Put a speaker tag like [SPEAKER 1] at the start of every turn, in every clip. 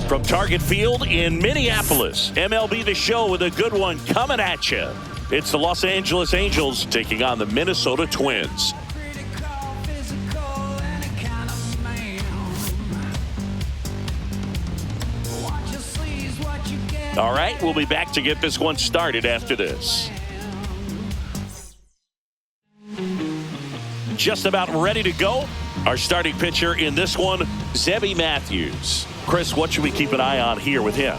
[SPEAKER 1] From Target Field in Minneapolis, MLB The Show with a good one coming at you. It's the Los Angeles Angels taking on the Minnesota Twins. All right, we'll be back to get this one started after this. Just about ready to go. Our starting pitcher in this one, Zebby Matthews. Chris, what should we keep an eye on here with him?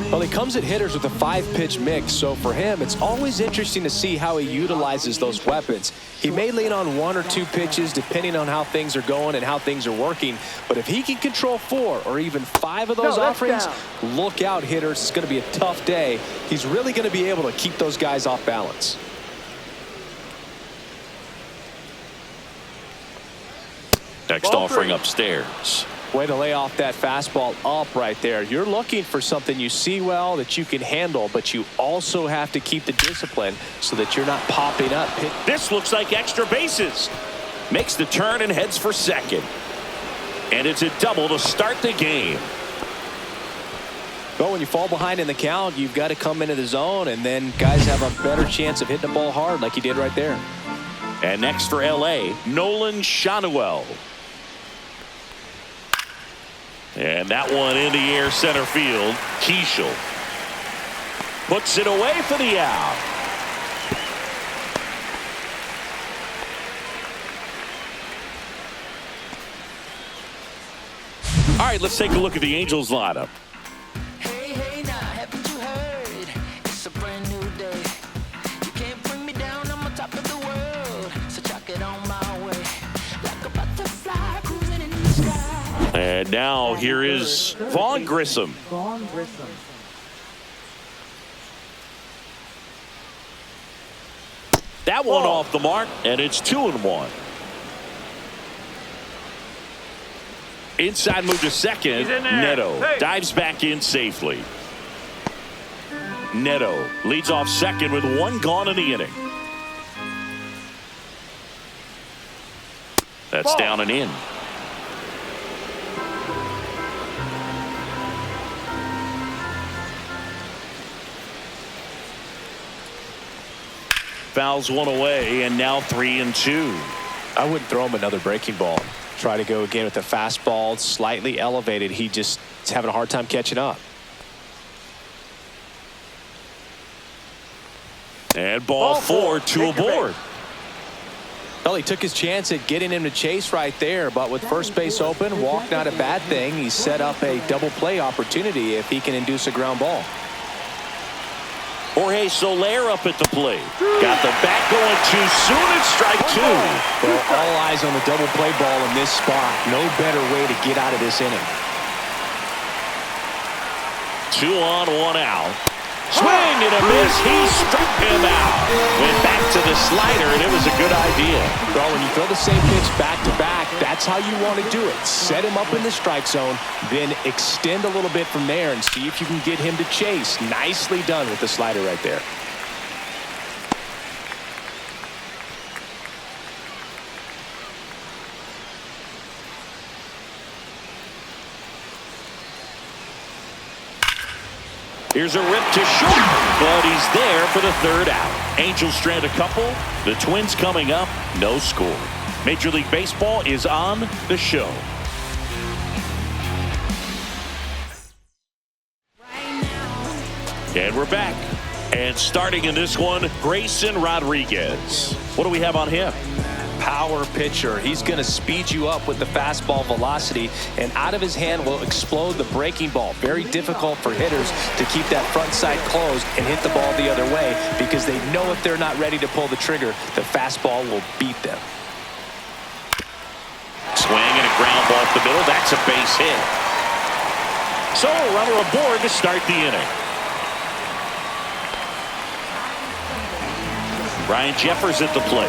[SPEAKER 2] Well, he comes at hitters with a 5-pitch mix, so for him, it's always interesting to see how he utilizes those weapons. He may lean on 1 or 2 pitches depending on how things are going and how things are working, but if he can control 4 or even 5 of those offerings, look out, hitters. It's going to be a tough day. He's really going to be able to keep those guys off balance.
[SPEAKER 1] Next offering upstairs.
[SPEAKER 2] Way to lay off that fastball up right there. You're looking for something you see well that you can handle, but you also have to keep the discipline so that you're not popping up.
[SPEAKER 1] This looks like extra bases. Makes the turn and heads for second. And it's a double to start the game.
[SPEAKER 2] But when you fall behind in the count, you've got to come into the zone, and then guys have a better chance of hitting the ball hard like he did right there.
[SPEAKER 1] And next for L.A., Nolan Shanuel. And that one in the air center field. Keishel puts it away for the out. All right, let's take a look at the Angels lineup.
[SPEAKER 3] Hey, now, haven't you heard? It's a brand new day. You can't bring me down, I'm on top of the world. So chuck it on my way. Like a butterfly cruising in the sky.
[SPEAKER 1] And now here is Vaughn Grissom. That one off the mark, and it's 2-1. Inside move to second. Neto dives back in safely. Neto leads off second with 1 gone in the inning. That's down and in. Fouls one away, and now 3-2.
[SPEAKER 2] I wouldn't throw him another breaking ball. Try to go again with the fastball, slightly elevated. He just is having a hard time catching up.
[SPEAKER 1] And ball 4, 2 aboard.
[SPEAKER 2] Well, he took his chance at getting him to chase right there, but with first base open, walk not a bad thing. He set up a double play opportunity if he can induce a ground ball.
[SPEAKER 1] Jorge Soler up at the plate. Got the bat going too soon and strike 2.
[SPEAKER 2] Well, all eyes on the double play ball in this spot. No better way to get out of this inning.
[SPEAKER 1] 2 on, 1 out. Swing and a miss. He struck him out. Went back to the slider, and it was a good idea.
[SPEAKER 2] Well, when you throw the same pitch back-to-back, that's how you want to do it. Set him up in the strike zone, then extend a little bit from there and see if you can get him to chase. Nicely done with the slider right there.
[SPEAKER 1] Here's a rip to short, but he's there for the 3rd out. Angels strand a couple. The Twins coming up, no score. Major League Baseball is on the show. And we're back. And starting in this one, Grayson Rodriguez. What do we have on him?
[SPEAKER 2] Power pitcher. He's going to speed you up with the fastball velocity, and out of his hand will explode the breaking ball. Very difficult for hitters to keep that front side closed and hit the ball the other way, because they know if they're not ready to pull the trigger, the fastball will beat them.
[SPEAKER 1] Swing and a ground ball up the middle. That's a base hit. So a runner aboard to start the inning. Ryan Jeffers at the plate.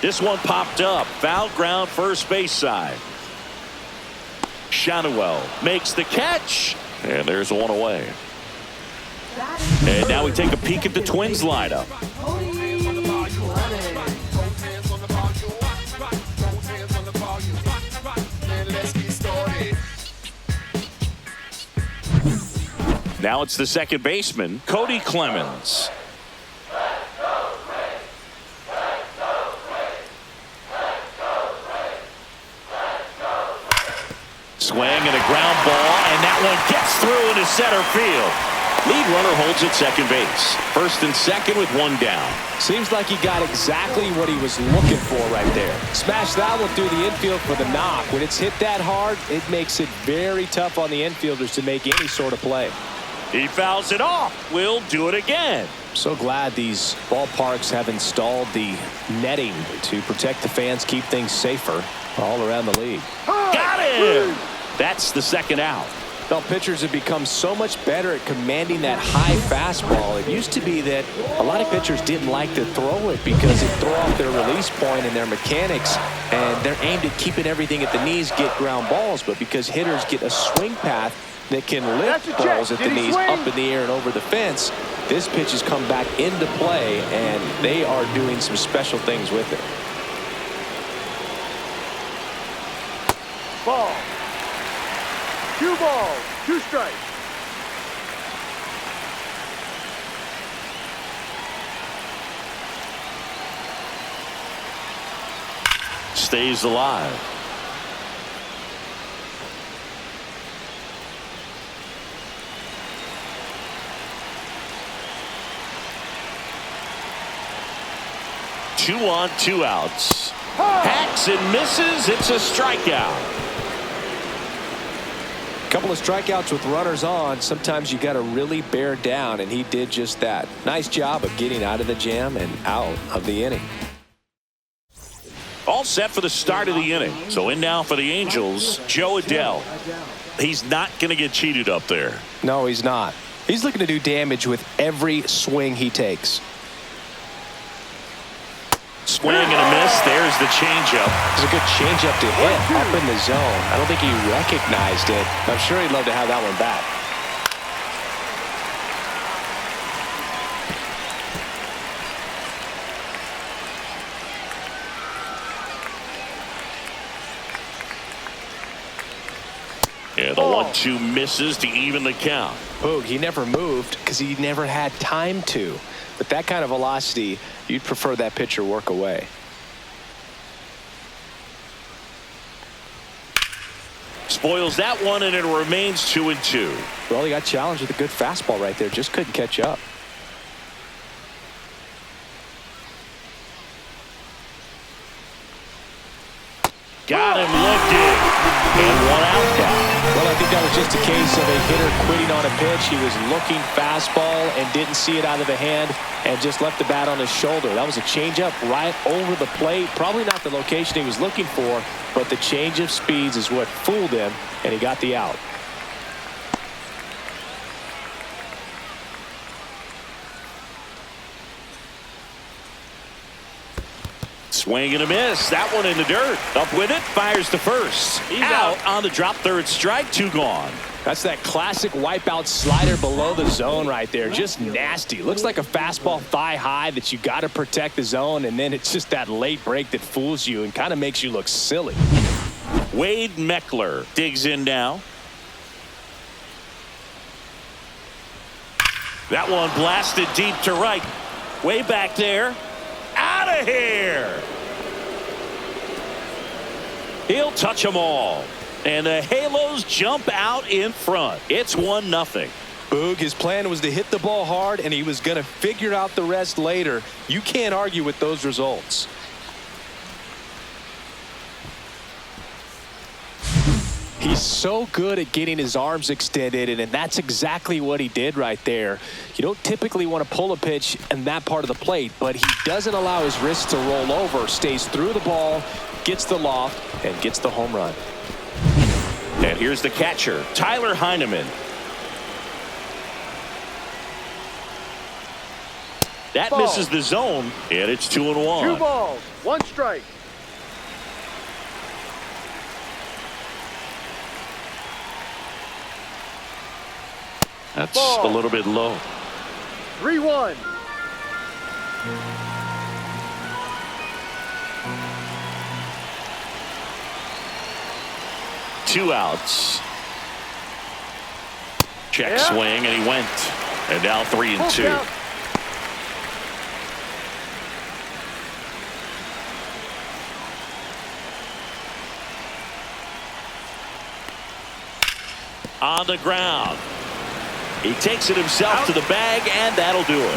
[SPEAKER 1] This one popped up. Foul ground first base side. Shanuel makes the catch. And there's 1 away. And now we take a peek at the Twins lineup. Now it's the second baseman, Cody Clemens. Swing and a ground ball, and that one gets through into center field. Lead runner holds at second base. First and second with one down.
[SPEAKER 2] Seems like he got exactly what he was looking for right there. Smash that one through the infield for the knock. When it's hit that hard, it makes it very tough on the infielders to make any sort of play.
[SPEAKER 1] He fouls it off. We'll do it again.
[SPEAKER 2] So glad these ballparks have installed the netting to protect the fans, keep things safer all around the league.
[SPEAKER 1] Got him! That's the second out.
[SPEAKER 2] Well, pitchers have become so much better at commanding that high fastball. It used to be that a lot of pitchers didn't like to throw it because it threw off their release point and their mechanics, and they're aimed at keeping everything at the knees, get ground balls. But because hitters get a swing path that can lift balls at the knees up in the air and over the fence, this pitch has come back into play, and they are doing some special things with it.
[SPEAKER 4] Ball. 2 balls, 2 strikes.
[SPEAKER 1] Stays alive. Two on, 2 outs. Hacks and misses. It's a strikeout.
[SPEAKER 2] Couple of strikeouts with runners on. Sometimes you got to really bear down, and he did just that. Nice job of getting out of the jam and out of the inning.
[SPEAKER 1] All set for the start of the inning. So in now for the Angels, Joe Adell. He's not going to get cheated up there.
[SPEAKER 2] No, he's not. He's looking to do damage with every swing he takes.
[SPEAKER 1] Swing and a miss. There's the changeup.
[SPEAKER 2] It's a good changeup to hit up in the zone. I don't think he recognized it. I'm sure he'd love to have that one back.
[SPEAKER 1] Yeah, the 1-2 misses to even the count.
[SPEAKER 2] Boog, he never moved because he never had time to. With that kind of velocity, you'd prefer that pitcher work away.
[SPEAKER 1] Spoils that one, and it remains 2-2.
[SPEAKER 2] Well, he got challenged with a good fastball right there. Just couldn't catch up.
[SPEAKER 1] Got him looking. And 1 out now.
[SPEAKER 2] Well, I think that was just a case of a hitter quitting on a pitch. He was looking fastball and didn't see it out of the hand and just left the bat on his shoulder. That was a changeup right over the plate. Probably not the location he was looking for, but the change of speeds is what fooled him, and he got the out.
[SPEAKER 1] Swing and a miss. That one in the dirt. Up with it. Fires to first. He's out on the drop. Third strike. 2 gone.
[SPEAKER 2] That's that classic wipeout slider below the zone right there. Just nasty. Looks like a fastball thigh high that you got to protect the zone, and then it's just that late break that fools you and kind of makes you look silly.
[SPEAKER 1] Wade Meckler digs in now. That one blasted deep to right. Way back there. Out of here. He'll touch them all. And the Halos jump out in front. It's 1-0.
[SPEAKER 2] Boog, his plan was to hit the ball hard, and he was going to figure out the rest later. You can't argue with those results. He's so good at getting his arms extended, and that's exactly what he did right there. You don't typically want to pull a pitch in that part of the plate, but he doesn't allow his wrist to roll over, stays through the ball, gets the loft, and gets the home run.
[SPEAKER 1] And here's the catcher, Tyler Heineman. That misses the zone, and it's 2-1.
[SPEAKER 4] 2 balls, 1 strike.
[SPEAKER 1] That's a little bit low.
[SPEAKER 4] 3-1. Two
[SPEAKER 1] outs. check swing, and he went. And now 3-2.
[SPEAKER 4] Count.
[SPEAKER 1] On the ground. He takes it himself to the bag, and that'll do it.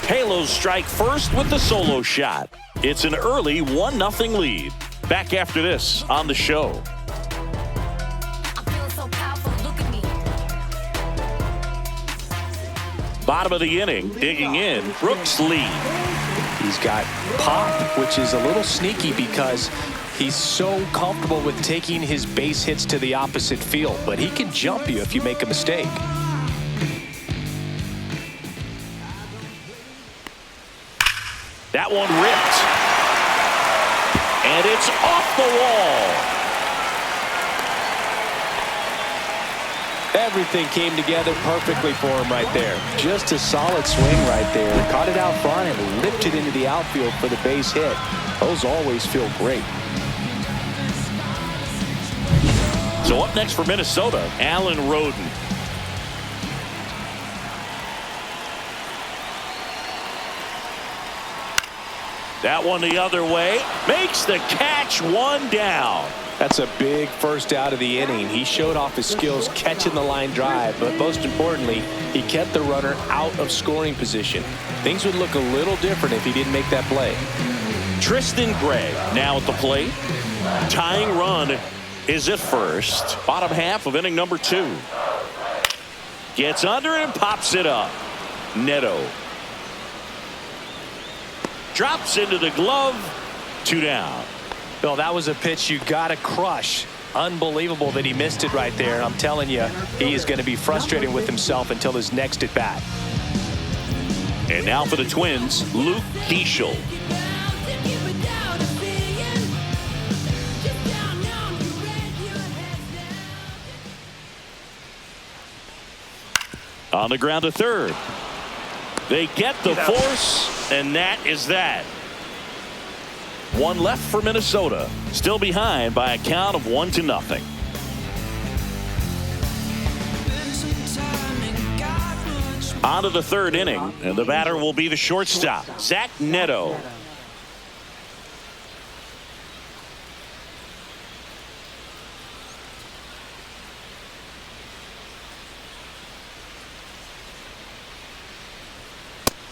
[SPEAKER 1] Halos strike first with the solo shot. It's an early 1-0 lead. Back after this on the show. Bottom of the inning, digging in, Brooks Lee.
[SPEAKER 2] He's got pop, which is a little sneaky because he's so comfortable with taking his base hits to the opposite field, but he can jump you if you make a mistake.
[SPEAKER 1] That one ripped. And it's off the wall.
[SPEAKER 2] Everything came together perfectly for him right there. Just a solid swing right there. Caught it out front and ripped it into the outfield for the base hit. Those always feel great.
[SPEAKER 1] So up next for Minnesota, Alan Roden. That one the other way. Makes the catch, one down.
[SPEAKER 2] That's a big first out of the inning. He showed off his skills catching the line drive, but most importantly, he kept the runner out of scoring position. Things would look a little different if he didn't make that play.
[SPEAKER 1] Tristan Gray now at the plate. Tying run is at first. Bottom half of inning number 2. Gets under it and pops it up. Neto. Drops into the glove. 2 down.
[SPEAKER 2] Bill, that was a pitch you got to crush. Unbelievable that he missed it right there. I'm telling you, he is going to be frustrated with himself until his next at bat.
[SPEAKER 1] And now for the Twins, Luke Keeschel. On the ground to third. They get the force, and that is that. One left for Minnesota. Still behind by a count of 1-0. On to the third inning, and the batter will be the shortstop, Zach Neto.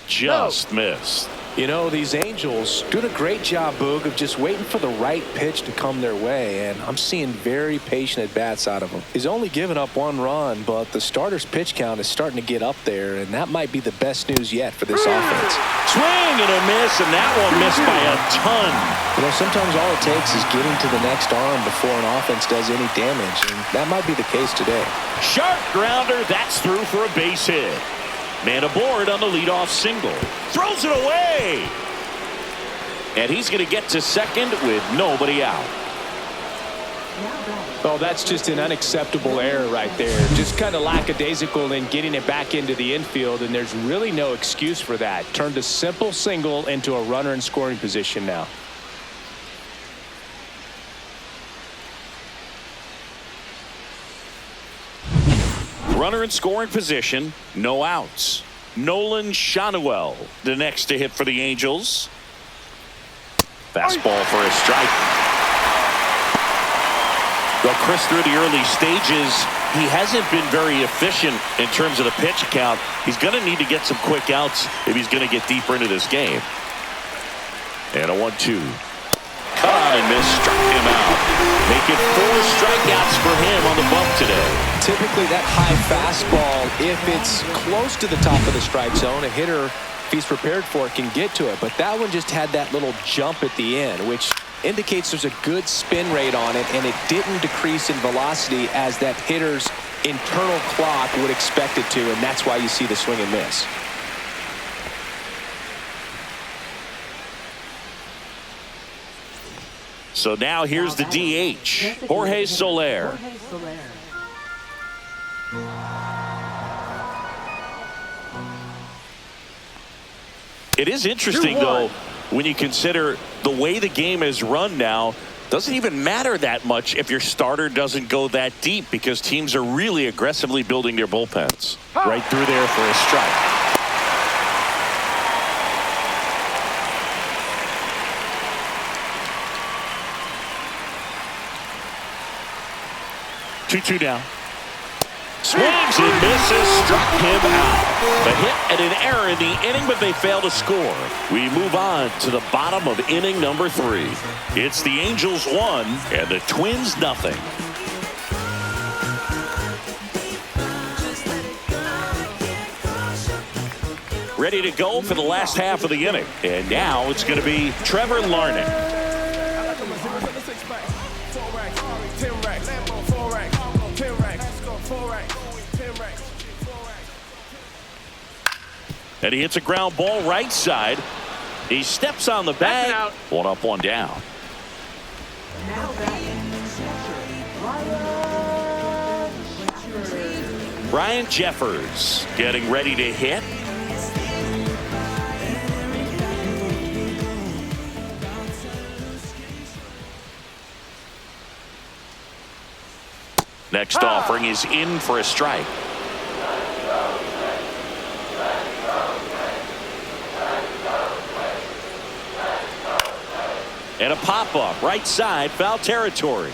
[SPEAKER 1] Just missed.
[SPEAKER 2] You know, these Angels doing a great job, Boog, of just waiting for the right pitch to come their way, and I'm seeing very patient at-bats out of him. He's only given up 1 run, but the starter's pitch count is starting to get up there, and that might be the best news yet for this offense.
[SPEAKER 1] Swing and a miss, and that one missed by a ton.
[SPEAKER 2] You know, sometimes all it takes is getting to the next arm before an offense does any damage, and that might be the case today.
[SPEAKER 1] Sharp grounder, that's through for a base hit. Man aboard on the leadoff single. Throws it away. And he's going to get to second with nobody out.
[SPEAKER 2] Oh, that's just an unacceptable error right there. Just kind of lackadaisical in getting it back into the infield, and there's really no excuse for that. Turned a simple single into a runner in scoring position now.
[SPEAKER 1] Runner in scoring position, no outs. Nolan Shanuel, the next to hit for the Angels. Fastball for a strike. Well, Chris, through the early stages, he hasn't been very efficient in terms of the pitch count. He's going to need to get some quick outs if he's going to get deeper into this game. And a 1-2. Caught and missed, struck him out. Making 4 strikeouts for him on the bump today.
[SPEAKER 2] Typically that high fastball, if it's close to the top of the strike zone, a hitter, if he's prepared for it, can get to it. But that one just had that little jump at the end, which indicates there's a good spin rate on it, and it didn't decrease in velocity as that hitter's internal clock would expect it to, and that's why you see the swing and miss.
[SPEAKER 1] So now here's the DH, Jorge Soler. It is interesting, though, when you consider the way the game is run now. Doesn't even matter that much if your starter doesn't go that deep because teams are really aggressively building their bullpens.
[SPEAKER 2] Right through there for a strike.
[SPEAKER 1] 2-2 down. Swings and misses, struck him out. A hit and an error in the inning, but they fail to score. We move on to the bottom of inning number 3. It's the Angels 1 and the Twins nothing. Ready to go for the last half of the inning. And now it's going to be Trevor Larnach. And he hits a ground ball right side. He steps on the bag. 1 up, 1 down. Brian Jeffers getting ready to hit. Next offering is in for a strike. And a pop-up right side, foul territory.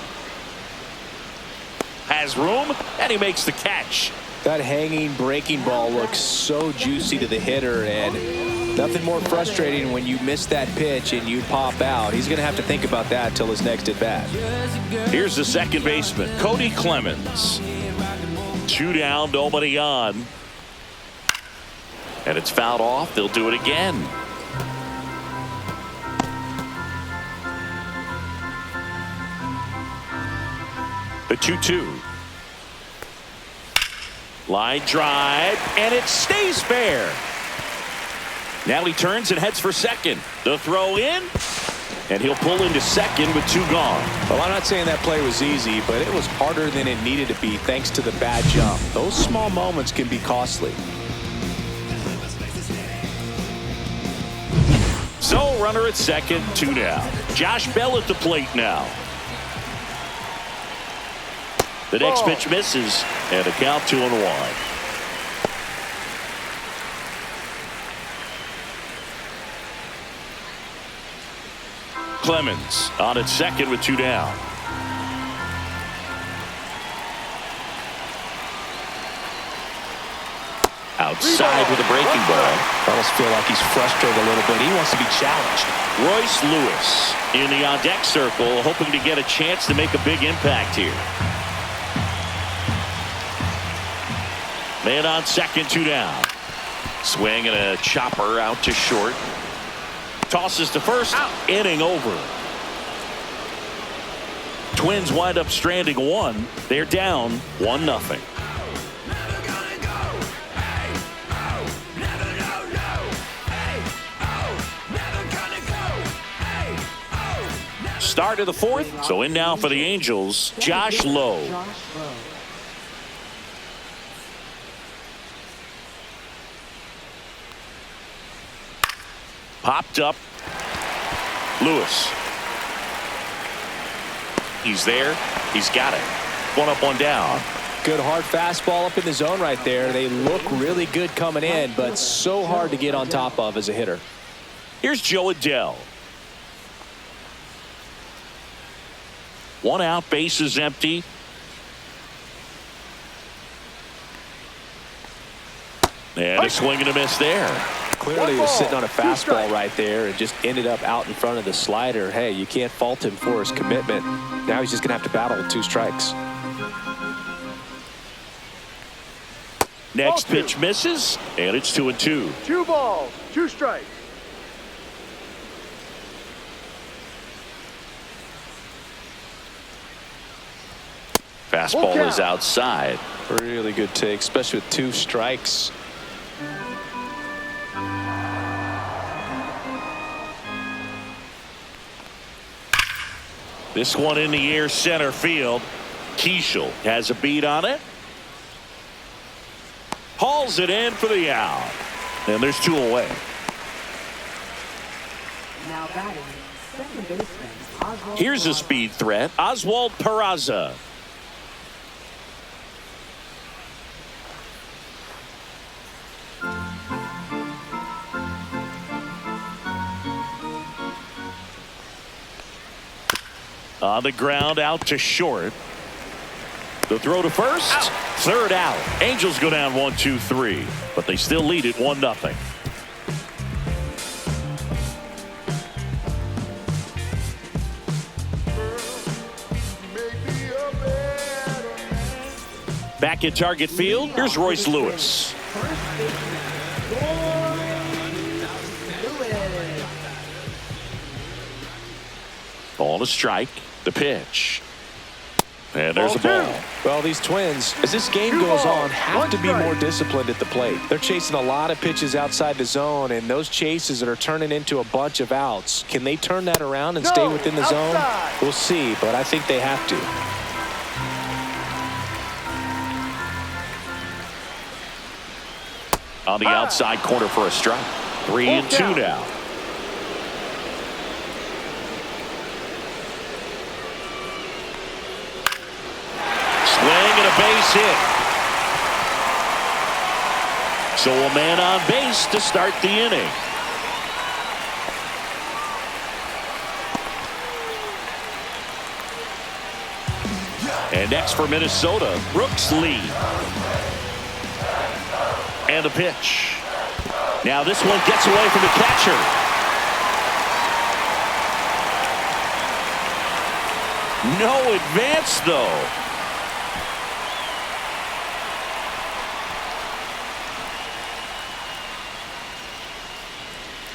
[SPEAKER 1] Has room, and he makes the catch.
[SPEAKER 2] That hanging breaking ball looks so juicy to the hitter, and nothing more frustrating when you miss that pitch and you pop out. He's going to have to think about that till his next at bat.
[SPEAKER 1] Here's the second baseman, Cody Clemens. 2 down, nobody on. And it's fouled off. They'll do it again. The 2-2. Line drive, and it stays fair. Now he turns and heads for second. The throw in, and he'll pull into second with 2 gone.
[SPEAKER 2] Well, I'm not saying that play was easy, but it was harder than it needed to be thanks to the bad jump. Those small moments can be costly.
[SPEAKER 1] So runner at second, 2 down. Josh Bell at the plate now. The next pitch misses, and a count 2-1. Clemens on at second with 2 down. Outside with a breaking ball.
[SPEAKER 2] I almost feel like he's frustrated a little bit. He wants to be challenged.
[SPEAKER 1] Royce Lewis in the on-deck circle, hoping to get a chance to make a big impact here. Man on second, 2 down. Swing and a chopper out to short. Tosses to first. Inning over. Twins wind up stranding 1. They're down 1-0. Start of the 4th. So in now for the Angels, Josh Lowe. Popped up. Lewis. He's there. He's got it. 1 up, 1 down.
[SPEAKER 2] Good hard fastball up in the zone right there. They look really good coming in, but so hard to get on top of as a hitter.
[SPEAKER 1] Here's Joe Adell. 1 out, bases empty. And a swing and a miss there.
[SPEAKER 2] Clearly he was sitting on a fastball right there and just ended up out in front of the slider. Hey, you can't fault him for his commitment. Now he's just going to have to battle with 2 strikes.
[SPEAKER 1] Next pitch misses, and it's 2-2.
[SPEAKER 4] 2 balls, 2 strikes.
[SPEAKER 1] Fastball is outside.
[SPEAKER 2] Really good take, especially with 2 strikes.
[SPEAKER 1] This one in the air, center field. Keishel has a beat on it. Hauls it in for the out. And there's 2 away.
[SPEAKER 5] Now batting, second baseman, Oswald
[SPEAKER 1] Here's a
[SPEAKER 5] Peraza.
[SPEAKER 1] speed threat, Oswald Peraza. On the ground, out to short. The throw to first. Out. Third out. Angels go down 1-2-3, but they still lead it 1-0. Back at Target Field, here's Royce Lewis. Ball to strike. The pitch. And there's a ball.
[SPEAKER 2] Well, these Twins, as this game goes on, have to be more disciplined at the plate. They're chasing a lot of pitches outside the zone, and those chases that are turning into a bunch of outs. Can they turn that around and stay within the zone? We'll see, but I think they have to.
[SPEAKER 1] On the outside corner for a strike. 3-2 now. Swing and a base hit. So a man on base to start the inning. And next for Minnesota, Brooks Lee. And a pitch. Now this one gets away from the catcher. No advance, though.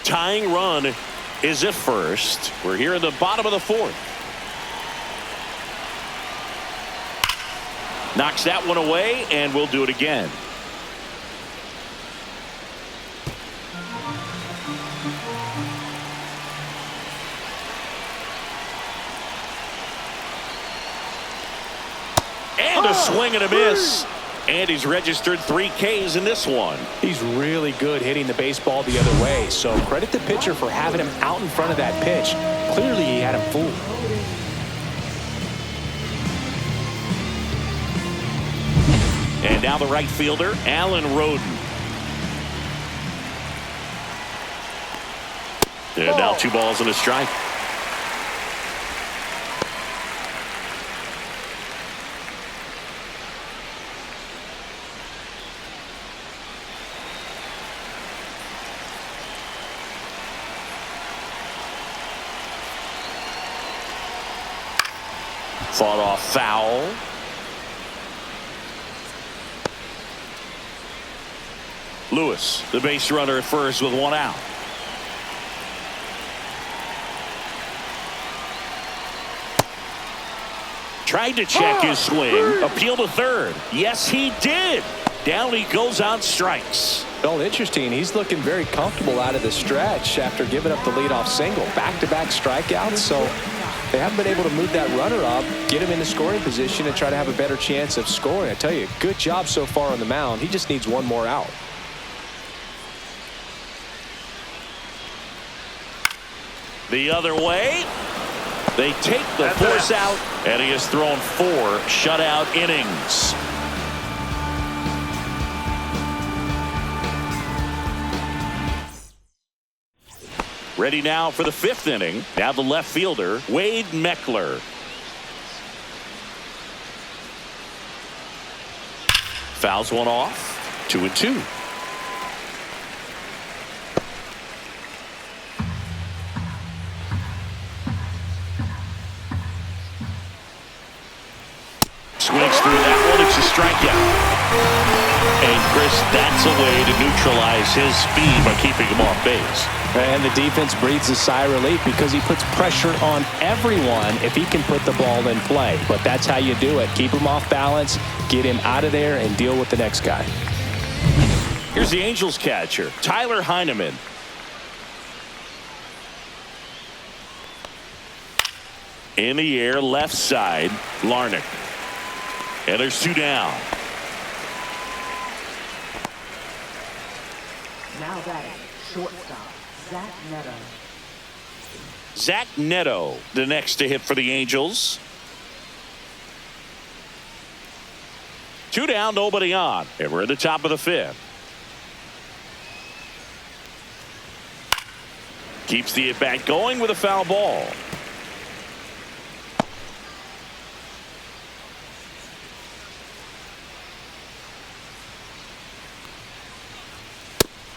[SPEAKER 1] Tying run is at first. We're here in the bottom of the fourth. Knocks that one away, and we'll do it again. And a swing and a miss. And he's registered 3 Ks in this one.
[SPEAKER 2] He's really good hitting the baseball the other way, so credit the pitcher for having him out in front of that pitch. Clearly he had him fooled.
[SPEAKER 1] And now the right fielder, Alan Roden. And now 2 balls and a strike. Fought off foul. Lewis, the base runner at first with 1 out. Tried to check his swing. Appeal to third. Yes, he did. Down he goes on strikes.
[SPEAKER 2] Well, interesting. He's looking very comfortable out of the stretch after giving up the leadoff single. Back-to-back strikeouts, so they haven't been able to move that runner up, get him in the scoring position, and try to have a better chance of scoring. I tell you, good job so far on the mound. He just needs 1 more out.
[SPEAKER 1] The other way. They take the force out, and he has thrown 4 shutout innings. Ready now for the 5th inning. Now the left fielder, Wade Meckler. Fouls one off. 2-2. Swings through that one. It's a strikeout. And Chris, that's a way to neutralize his speed by keeping him off base.
[SPEAKER 2] And the defense breathes a sigh of relief because he puts pressure on everyone if he can put the ball in play. But that's how you do it. Keep him off balance, get him out of there, and deal with the next guy.
[SPEAKER 1] Here's the Angels catcher, Tyler Heineman. In the air, left side, Larnach. And there's 2 down.
[SPEAKER 5] Now batting, shortstop, Zach Neto.
[SPEAKER 1] Zach Neto, the next to hit for the Angels. 2 down, nobody on, and we're at the top of the 5th. Keeps the at-bat going with a foul ball.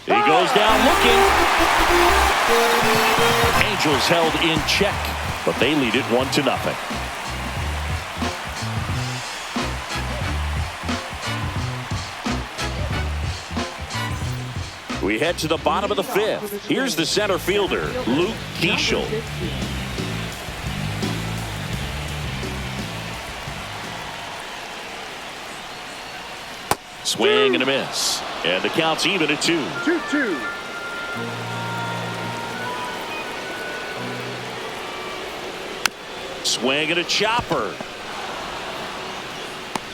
[SPEAKER 1] He goes down looking. Angels held in check, but they lead it 1-0. We head to the bottom of the 5th. Here's the center fielder, Luke Keeschel. Swing and a miss. And the count's even at 2.
[SPEAKER 4] 2-2.
[SPEAKER 1] Swing and a chopper.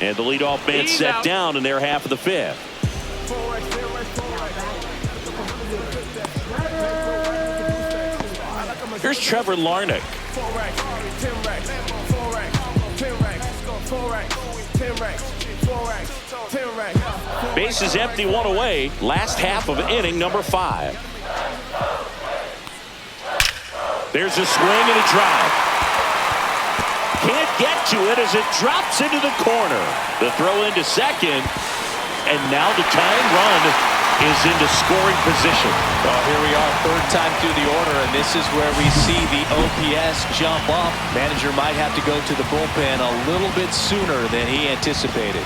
[SPEAKER 1] And the leadoff man set down in their half of the 5th. Here's Trevor Larnach. Base is empty, 1 away. Last half of inning number 5. There's a swing and a drive. Can't get to it as it drops into the corner. The throw into second. And now the tying run is into scoring position.
[SPEAKER 2] Well, here we are, 3rd time through the order, and this is where we see the OPS jump up. Manager might have to go to the bullpen a little bit sooner than he anticipated.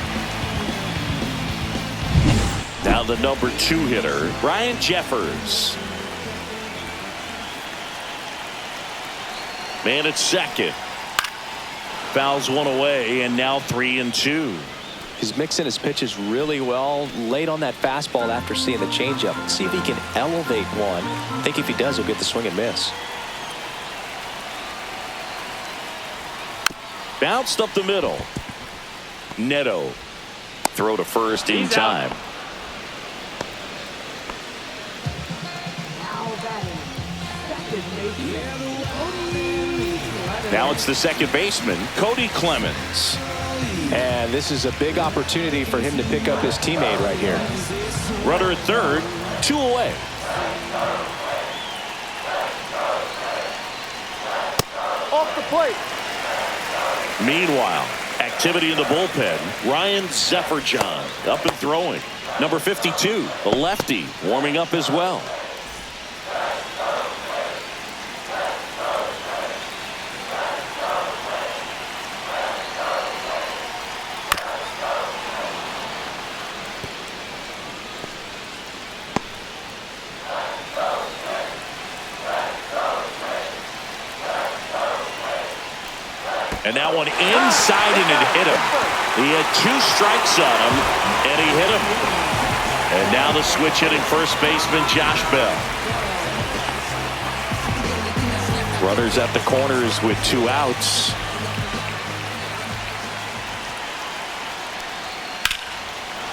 [SPEAKER 1] Now the number 2 hitter, Ryan Jeffers. Man at second. Fouls 1 away, and now 3-2.
[SPEAKER 2] He's mixing his pitches really well. Late on that fastball after seeing the changeup. See if he can elevate one. I think if he does, he'll get the swing and miss.
[SPEAKER 1] Bounced up the middle. Neto. Throw to first in time. Now it's the second baseman, Cody Clemens.
[SPEAKER 2] And this is a big opportunity for him to pick up his teammate right here.
[SPEAKER 1] Runner at third, 2 away.
[SPEAKER 4] Off the plate.
[SPEAKER 1] Meanwhile, activity in the bullpen. Ryan Zefferjon up and throwing. Number 52, the lefty, warming up as well. And that one inside, and it hit him. He had 2 strikes on him, and he hit him. And now the switch hitting first baseman, Josh Bell. Runners at the corners with 2 outs.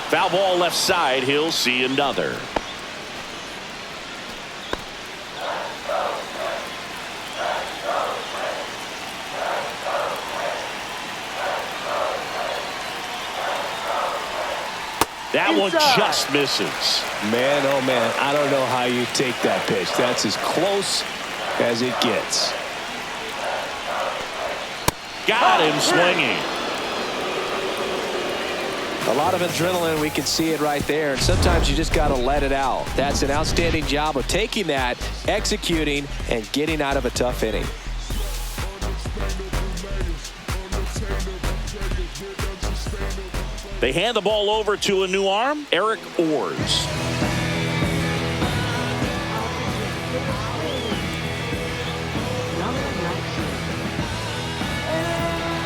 [SPEAKER 1] Foul ball left side. He'll see another. That one just misses.
[SPEAKER 2] Man, oh man, I don't know how you take that pitch. That's as close as it gets.
[SPEAKER 1] Got him swinging.
[SPEAKER 2] A lot of adrenaline, we can see it right there, and sometimes you just got to let it out. That's an outstanding job of taking that, executing, and getting out of a tough inning.
[SPEAKER 1] They hand the ball over to a new arm, Eric Orrs.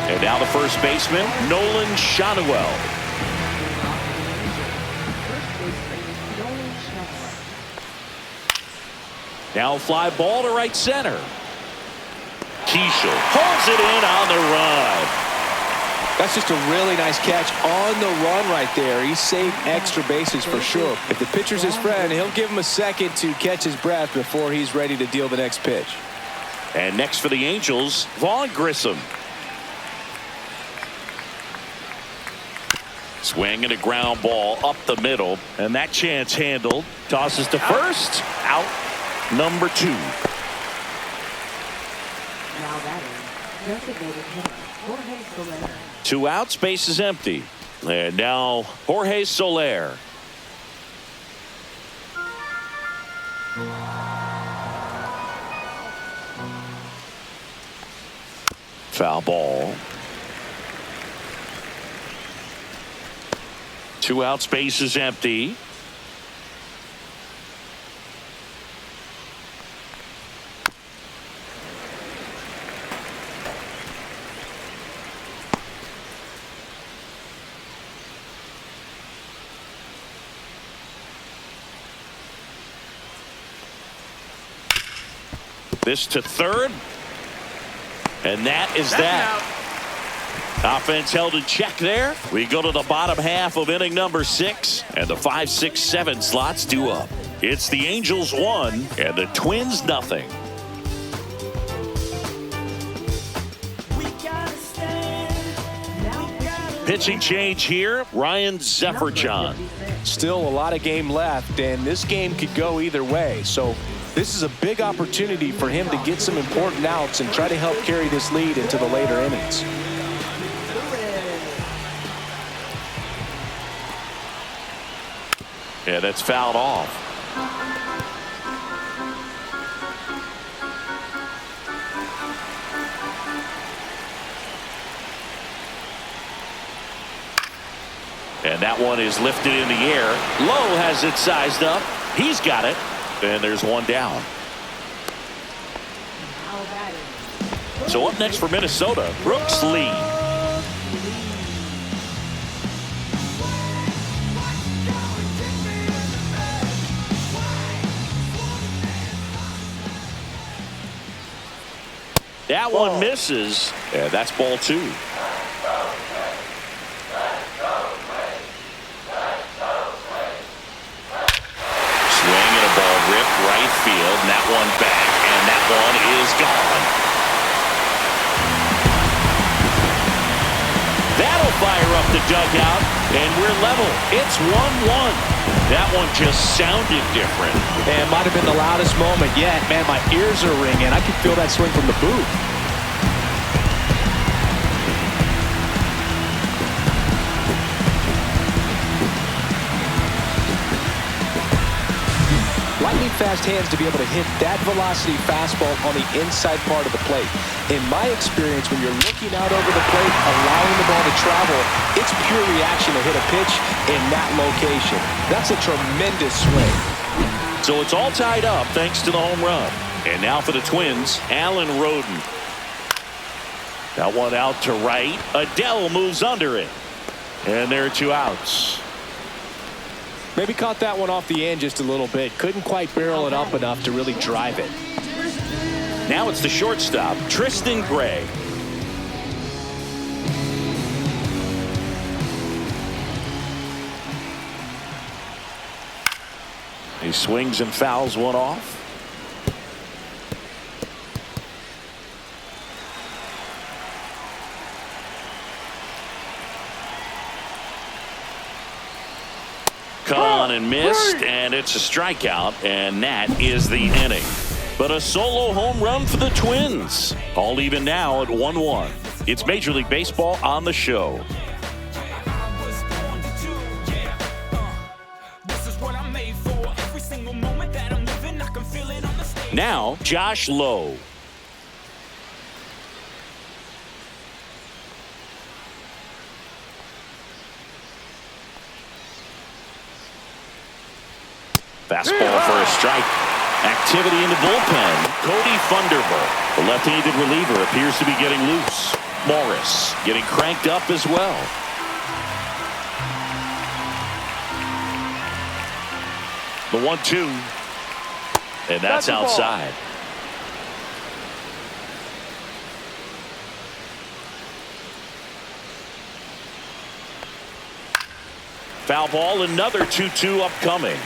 [SPEAKER 1] And now the first baseman, Nolan Shanuel. Now fly ball to right center. Keeschel holds it in on the run.
[SPEAKER 2] That's just a really nice catch on the run right there. He saved extra bases for sure. If the pitcher's his friend, he'll give him a second to catch his breath before he's ready to deal the next pitch.
[SPEAKER 1] And next for the Angels, Vaughn Grissom. Swing and a ground ball up the middle, and that chance handled. Tosses to first. Out number 2.
[SPEAKER 5] Now batting, designated hitter, Jorge Soler.
[SPEAKER 1] 2 outs, base is empty. And now Jorge Soler. Foul ball. 2 outs, base is empty. This to third. And that is that. Offense held in check there. We go to the bottom half of inning number 6, and the 5, 6, 7 slots due up. It's the Angels 1 and the Twins nothing. Pitching change here, Ryan Zefferjon.
[SPEAKER 2] Still a lot of game left, and this game could go either way. So this is a big opportunity for him to get some important outs and try to help carry this lead into the later innings.
[SPEAKER 1] Yeah, that's fouled off. And that one is lifted in the air. Lowe has it sized up. He's got it. And there's one down. So up next for Minnesota, Brooks Lee. That one misses. Yeah, that's ball 2. Swing and a ball ripped right field, and that one back, and that one is gone. That'll fire up the dugout, and we're level. It's 1-1. That one just sounded different.
[SPEAKER 2] And might have been the loudest moment yet. Man, my ears are ringing. I can feel that swing from the booth. Lightning fast hands to be able to hit that velocity fastball on the inside part of the plate. In my experience, when you're looking out over the plate, allowing the ball to travel, it's pure reaction to hit a pitch in that location. That's a tremendous swing.
[SPEAKER 1] So it's all tied up thanks to the home run. And now for the Twins, Alan Roden. That one out to right. Adele moves under it. And there are 2 outs.
[SPEAKER 2] Maybe caught that one off the end just a little bit. Couldn't quite barrel it up enough to really drive it.
[SPEAKER 1] Now it's the shortstop, Tristan Gray. He swings and fouls one off. Caught and missed, and it's a strikeout, and that is the inning. But a solo home run for the Twins. All even now at 1-1. It's Major League Baseball on the show. Now, Josh Lowe. Fastball for a strike. Activity in the bullpen. Cody Funderburk, the left-handed reliever, appears to be getting loose. Morris getting cranked up as well. The 1-2. And that's outside. Foul ball, another 2-2 upcoming.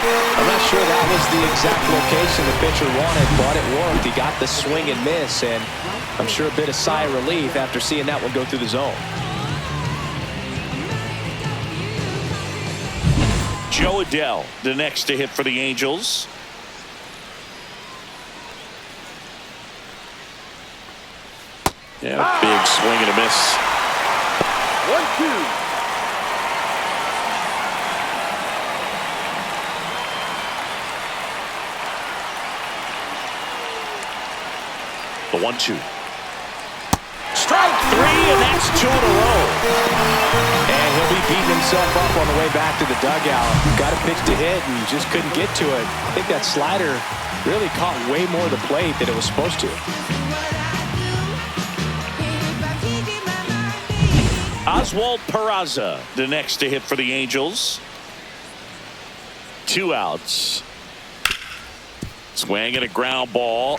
[SPEAKER 2] I'm not sure that was the exact location the pitcher wanted, but it worked. He got the swing and miss, and I'm sure a bit of sigh of relief after seeing that one go through the zone.
[SPEAKER 1] Joe Adell, the next to hit for the Angels. Yeah, big swing and a miss.
[SPEAKER 4] 1-2.
[SPEAKER 1] The 1-2. Strike three, and that's 2 in a row.
[SPEAKER 2] And he'll be beating himself up on the way back to the dugout. Got a pitch to hit and just couldn't get to it. I think that slider really caught way more of the plate than it was supposed to.
[SPEAKER 1] Oswald Peraza, the next to hit for the Angels. 2 outs. Swing and a ground ball.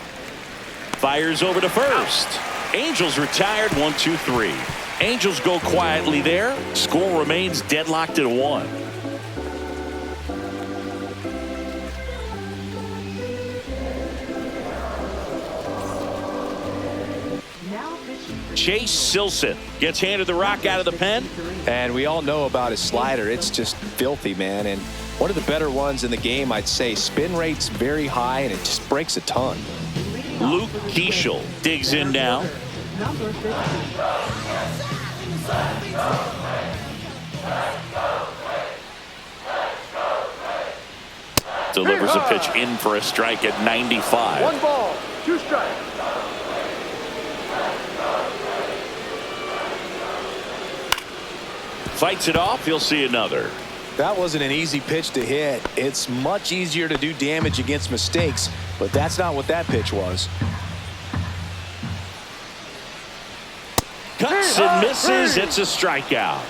[SPEAKER 1] Fires over to first. Angels retired 1-2-3. Angels go quietly there. Score remains deadlocked at 1. Chase Silseth gets handed the rock out of the pen.
[SPEAKER 2] And we all know about his slider. It's just filthy, man. And one of the better ones in the game, I'd say. Spin rate's very high, and it just breaks a ton.
[SPEAKER 1] Luke Keeschel digs in now.
[SPEAKER 5] Number 15.
[SPEAKER 1] Delivers a pitch in for a strike at 95.
[SPEAKER 4] 1 ball, 2 strikes.
[SPEAKER 1] Fights it off. He'll see another.
[SPEAKER 2] That wasn't an easy pitch to hit. It's much easier to do damage against mistakes, but that's not what that pitch was.
[SPEAKER 1] Cuts and misses. It's a strikeout.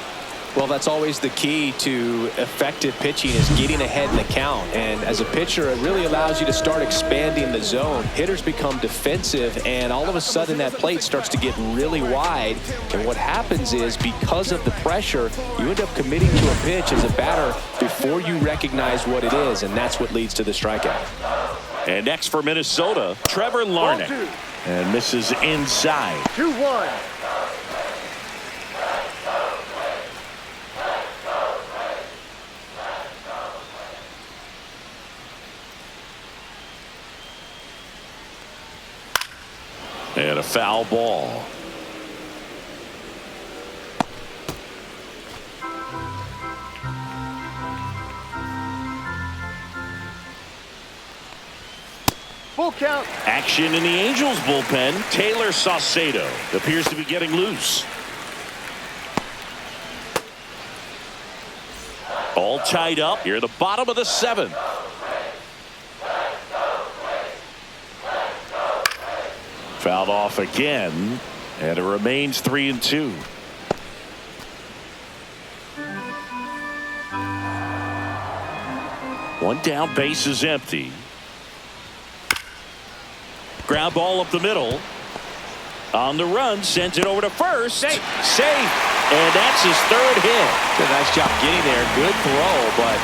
[SPEAKER 2] Well, that's always the key to effective pitching, is getting ahead in the count. And as a pitcher, it really allows you to start expanding the zone. Hitters become defensive, and all of a sudden that plate starts to get really wide. And what happens is, because of the pressure, you end up committing to a pitch as a batter before you recognize what it is, and that's what leads to the strikeout.
[SPEAKER 1] And next for Minnesota, Trevor Larnach. And misses inside.
[SPEAKER 4] 2-1.
[SPEAKER 1] And a foul ball.
[SPEAKER 4] Full count.
[SPEAKER 1] Action in the Angels bullpen. Taylor Saucedo appears to be getting loose. All tied up here at the bottom of the 7th. Fouled off again, and it remains 3-2. One down, base is empty. Ground ball up the middle. On the run, sends it over to first. Safe. And that's his 3rd hit.
[SPEAKER 2] Did a nice job getting there. Good throw, but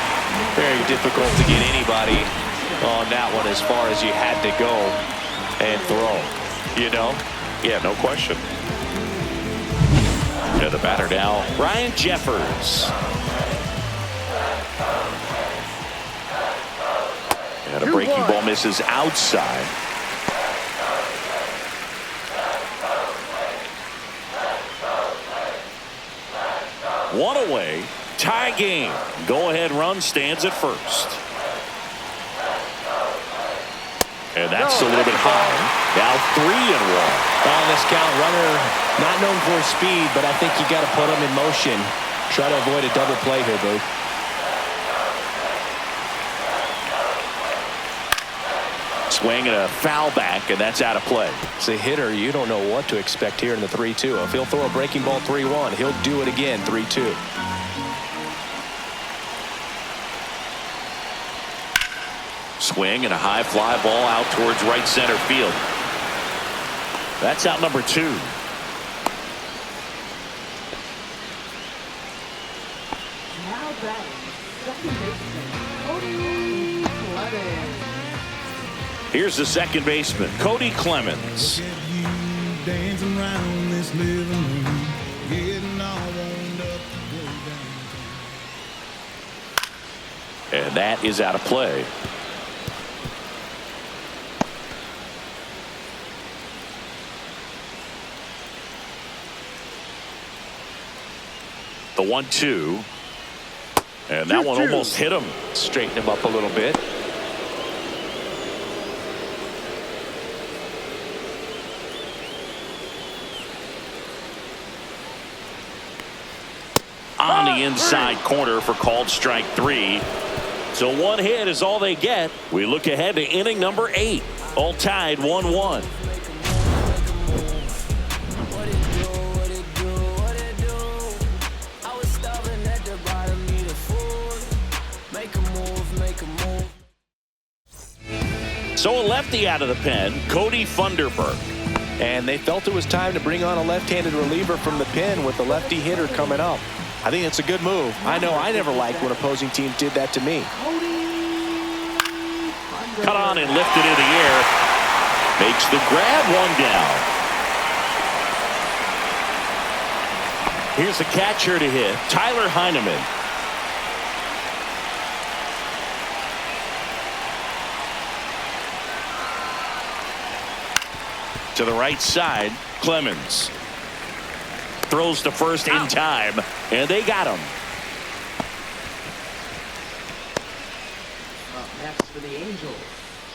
[SPEAKER 2] very difficult to get anybody on that one as far as you had to go and throw. You know?
[SPEAKER 1] Yeah, no question. Yeah, the batter now, Ryan Jeffers. And a breaking ball misses outside. One away, tie game. Go-ahead run stands at first. And that's a little bit high. Now 3-1.
[SPEAKER 2] On this count, runner not known for his speed, but I think you got to put him in motion. Try to avoid a double play here, Boo.
[SPEAKER 1] Swing and a foul back, and that's out of play.
[SPEAKER 2] As a hitter, you don't know what to expect here in the 3-2. If he'll throw a breaking ball 3-1, he'll do it again 3-2.
[SPEAKER 1] Swing and a high fly ball out towards right center field. That's out number 2.
[SPEAKER 5] Now batting, second baseman, Cody
[SPEAKER 1] Here's the second baseman, Cody Clemens.
[SPEAKER 6] Dancing around this living room, getting all wound up to go downtown.
[SPEAKER 1] And that is out of play. The 1-2. And that one almost hit him.
[SPEAKER 2] Straighten him up a little bit.
[SPEAKER 1] On the inside corner for called strike 3. So one hit is all they get. We look ahead to inning number 8. All tied 1-1. So a lefty out of the pen, Cody Funderburk.
[SPEAKER 2] And they felt it was time to bring on a left-handed reliever from the pen with the lefty hitter coming up. I think it's a good move. I know I never liked when opposing teams did that to me.
[SPEAKER 1] Cut on and lifted in the air. Makes the grab, one down. Here's the catcher to hit, Tyler Heineman. To the right side, Clemens. Throws to first in time, and they got him.
[SPEAKER 5] Up next for the Angels,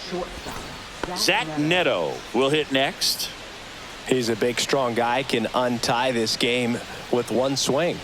[SPEAKER 5] shortstop
[SPEAKER 1] Zach Neto will hit next.
[SPEAKER 2] He's a big, strong guy, can untie this game with one swing.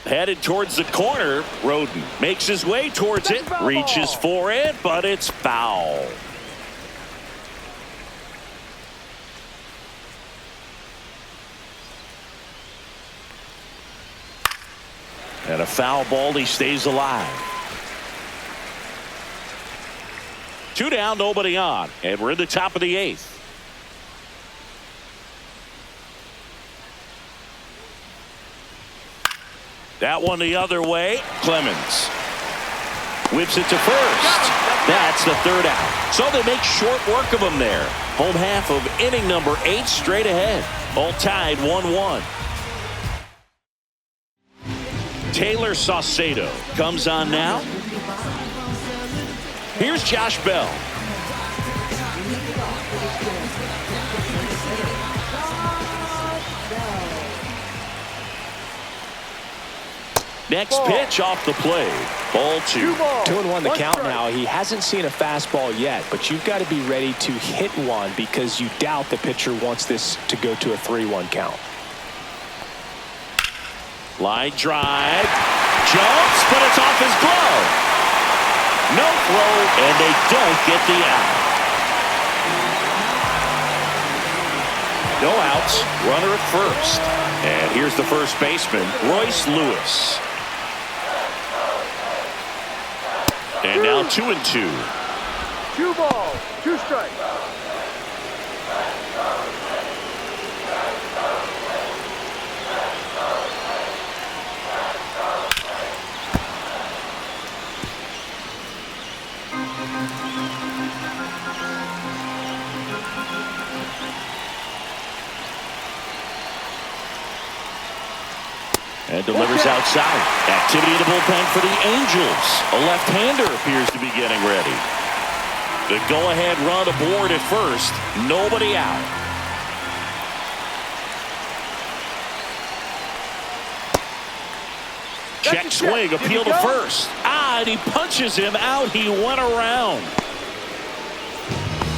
[SPEAKER 1] Headed towards the corner, Roden makes his way towards it, reaches for it, but it's foul. And a foul ball, he stays alive. 2 down, nobody on, and we're in the top of the 8th. That one the other way. Clemens whips it to first. That's the 3rd out. So they make short work of him there. Home half of inning number 8 straight ahead. All tied 1-1. Taylor Saucedo comes on now. Here's Josh Bell. Next pitch off the plate. Ball 2.
[SPEAKER 2] 2-1 the count now. He hasn't seen a fastball yet, but you've got to be ready to hit one because you doubt the pitcher wants this to go to a 3-1 count.
[SPEAKER 1] Line drive. Jumps, but it's off his glove. No throw, and they don't get the out. No outs. Runner at first. And here's the first baseman, Royce Lewis. And now 2-2.
[SPEAKER 4] 2 balls, 2 strikes.
[SPEAKER 1] And delivers outside. Activity in the bullpen for the Angels. A left-hander appears to be getting ready. The go-ahead run aboard at first. Nobody out. Check swing, appeal to first. And he punches him out. He went around.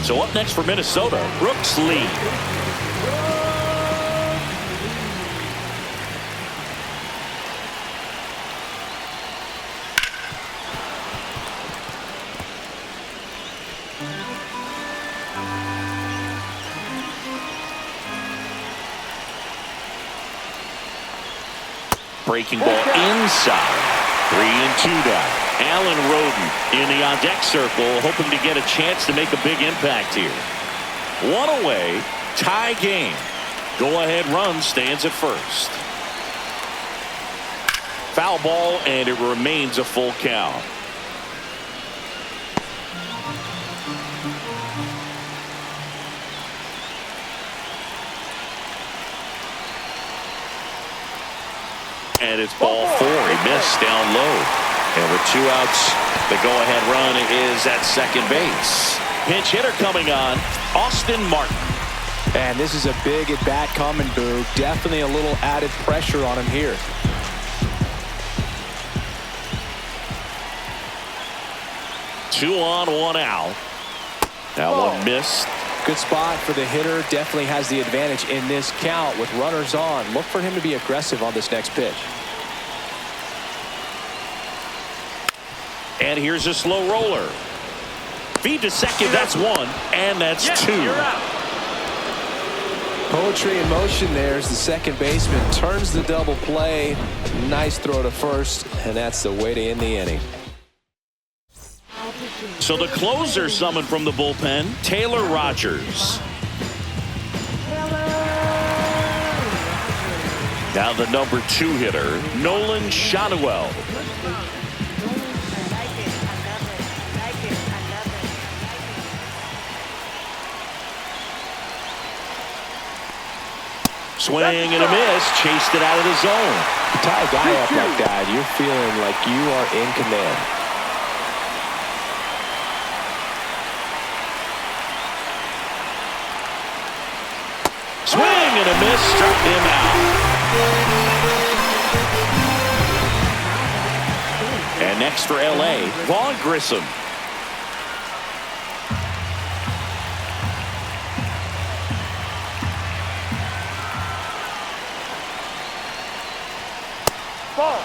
[SPEAKER 1] So up next for Minnesota, Brooks Lee. Breaking ball inside. 3-2 down. Alan Roden in the on-deck circle, hoping to get a chance to make a big impact here. One away, tie game. Go-ahead run stands at first. Foul ball, and it remains a full count. And it's ball 4. He missed down low. And with 2 outs, the go-ahead run is at second base. Pinch hitter coming on, Austin Martin.
[SPEAKER 2] And this is a big at-bat coming, Boo. Definitely a little added pressure on him here.
[SPEAKER 1] Two on, 1 out. That one missed.
[SPEAKER 2] Good spot for the hitter. Definitely has the advantage in this count with runners on. Look for him to be aggressive on this next pitch.
[SPEAKER 1] And here's a slow roller. Feed to second. That's 1. And that's 2.
[SPEAKER 4] You're out.
[SPEAKER 2] Poetry in motion there as the second baseman turns the double play. Nice throw to first. And that's the way to end the inning.
[SPEAKER 1] So the closer summoned from the bullpen, Taylor Rogers. Now the number 2 hitter, Nolan Shotwell. Swing and a miss, chased it out of the zone.
[SPEAKER 2] You tie a guy up like that, you're feeling like you are in command.
[SPEAKER 1] Swing and a miss, struck him out. And next for LA, Vaughn Grissom.
[SPEAKER 4] Ball.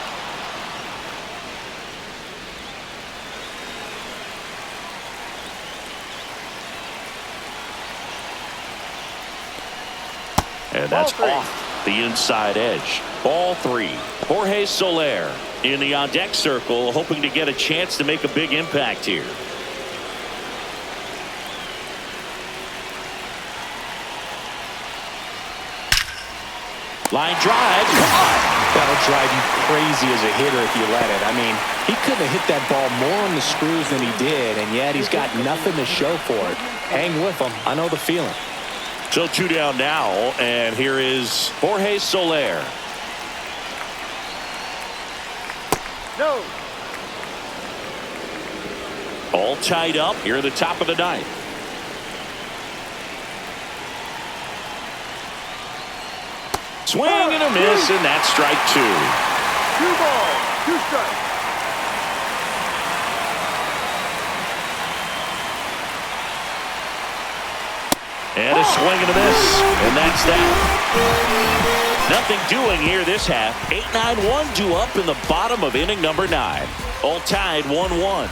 [SPEAKER 1] And that's off the inside edge. Ball 3. Jorge Soler in the on-deck circle, hoping to get a chance to make a big impact here. Line drive.
[SPEAKER 2] That'll drive you crazy as a hitter if you let it. I mean, he couldn't have hit that ball more on the screws than he did, and yet he's got nothing to show for it. Hang with him. I know the feeling.
[SPEAKER 1] So 2 down now, and here is Jorge Soler.
[SPEAKER 4] No.
[SPEAKER 1] All tied up here at the top of the 9th. Swing and a miss, and that's strike 2.
[SPEAKER 4] 2 balls, 2 strikes.
[SPEAKER 1] And a swing and a miss, and that's that. Nothing doing here this half. 8-9-1 due up in the bottom of inning number 9. All tied 1-1.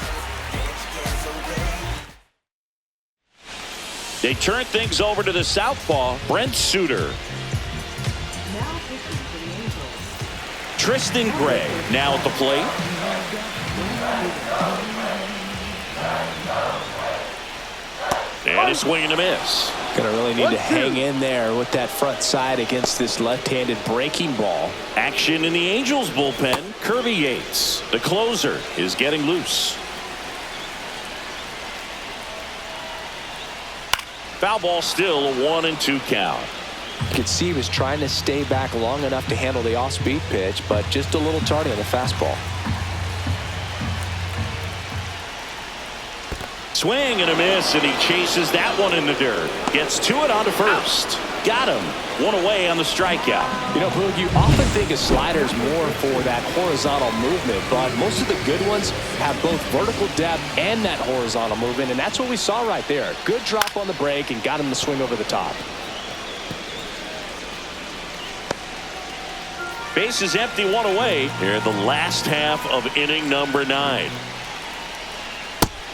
[SPEAKER 1] They turn things over to the southpaw, Brent Suter. Tristan Gray now at the plate. And a swing and a miss.
[SPEAKER 2] Gonna really need to hang in there with that front side against this left-handed breaking ball.
[SPEAKER 1] Action in the Angels bullpen. Kirby Yates, the closer, is getting loose. Foul ball, still a 1-2 count.
[SPEAKER 2] You could see he was trying to stay back long enough to handle the off-speed pitch, but just a little tardy on the fastball.
[SPEAKER 1] Swing and a miss, and he chases that one in the dirt. Gets to it onto first. Got him. 1 away on the strikeout.
[SPEAKER 2] You know, Boog, you often think of sliders more for that horizontal movement, but most of the good ones have both vertical depth and that horizontal movement, and that's what we saw right there. Good drop on the break and got him to swing over the top.
[SPEAKER 1] Base is empty, 1 away here in the last half of inning number 9.